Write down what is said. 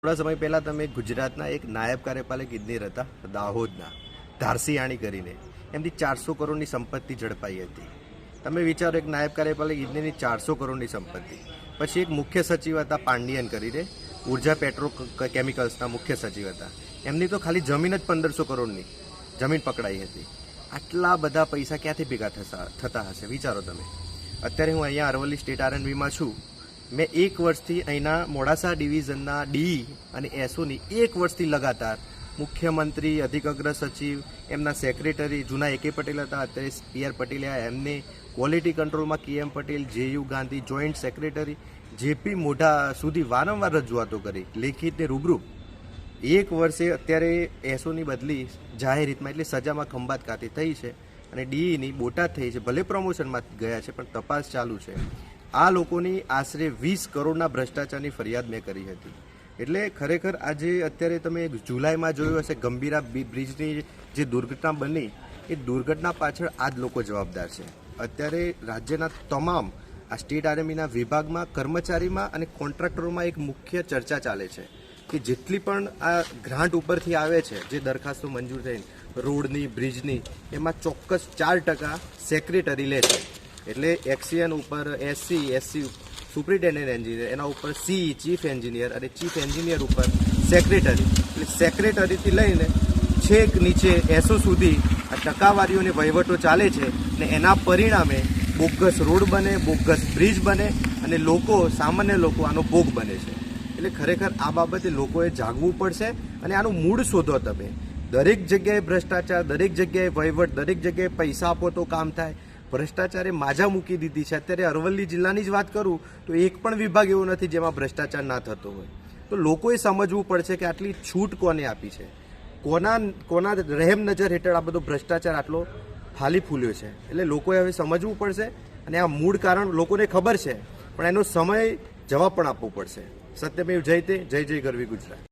થોડા સમય પહેલાં તમે ગુજરાતના એક નાયબ કાર્યપાલક ઇજનેર હતા દાહોદના ધારસીયાણી કરીને એમની 400 કરોડની સંપત્તિ ઝડપાઈ હતી. તમે વિચારો, એક નાયબ કાર્યપાલક ઇજનેરની 400 કરોડની સંપત્તિ. પછી એક મુખ્ય સચિવ હતા પાંડિયન કરીને, ઉર્જા પેટ્રો કેમિકલ્સના મુખ્ય સચિવ હતા. એમની તો ખાલી જમીન જ 1500 કરોડની જમીન પકડાઈ હતી. આટલા બધા પૈસા ક્યાંથી ભેગા થતા હશે વિચારો તમે. અત્યારે હું અહીંયા અરવલ્લી સ્ટેટ આરએનબીમાં છું. મેં 1 વર્ષથી અહીંના મોડાસા ડિવિઝનના ડી અને એસઓની 1 વર્ષથી લગાતાર મુખ્યમંત્રી, અધિક અગ્ર સચિવ, એમના સેક્રેટરી જૂના AK પટેલ હતા, અત્યારે PR પટેલ, એમને ક્વોલિટી કંટ્રોલમાં KM Patel, JU Gandhi, joint secretary JP મોઢા સુધી વારંવાર રજૂઆતો કરી, લેખિત ને રૂબરૂ. 1 વર્ષે અત્યારે એસઓની બદલી જાહેર હિતમાં એટલે સજામાં ખંભાત ખાતે થઈ છે અને DEની બોટાદ થઈ છે. ભલે પ્રમોશનમાં ગયા છે પણ તપાસ ચાલુ છે. આ લોકોની આશરે 20 કરોડના ભ્રષ્ટાચારની ફરિયાદ મેં કરી હતી. એટલે ખરેખર આજે અત્યારે તમે જુલાઈમાં જોયું હશે ગંભીરા બ્રિજની જે દુર્ઘટના બની, એ દુર્ઘટના પાછળ આ જ લોકો જવાબદાર છે. અત્યારે રાજ્યના તમામ આ સ્ટેટ આરએનબીના વિભાગમાં, કર્મચારીમાં અને કોન્ટ્રાક્ટરોમાં એક મુખ્ય ચર્ચા ચાલે છે કે જેટલી પણ આ ગ્રાન્ટ ઉપરથી આવે છે, જે દરખાસ્તો મંજૂર થઈને રોડની, બ્રિજની, એમાં ચોક્કસ 4% સેક્રેટરી લે છે. એટલે XCN ઉપર SC સુપ્રિન્ટેન્ડન્ટ એન્જિનિયર, એના ઉપર CE ચીફ એન્જિનિયર અને ચીફ એન્જિનિયર ઉપર સેક્રેટરી. એટલે સેક્રેટરીથી લઈને છેક નીચે SO સુધી આ ટકાવારીઓને વહીવટો ચાલે છે ને એના પરિણામે બોગસ રોડ બને, બોગસ બ્રિજ બને અને લોકો, સામાન્ય લોકો આનો ભોગ બને છે. એટલે ખરેખર આ બાબતે લોકોએ જાગવું પડશે અને આનું મૂળ શોધો તમે. દરેક જગ્યાએ ભ્રષ્ટાચાર, દરેક જગ્યાએ વહીવટ, દરેક જગ્યાએ પૈસા આપો તો કામ થાય. ભ્રષ્ટાચારે માજા મૂકી દીધી છે. અત્યારે અરવલ્લી જિલ્લાની જ વાત કરું તો એક પણ વિભાગ એવો નથી જેમાં ભ્રષ્ટાચાર ના થતો હોય. તો લોકોએ સમજવું પડશે કે આટલી છૂટ કોને આપી છે, કોના રહેમ નજર હેઠળ આ બધો ભ્રષ્ટાચાર આટલો ફાલી ફૂલ્યો છે. એટલે લોકોએ હવે સમજવું પડશે અને આ મૂળ કારણ લોકોને ખબર છે પણ એનો સમય જવાબ પણ આપવો પડશે. સત્યમેવ જયતે, જય જય ગરવી ગુજરાત.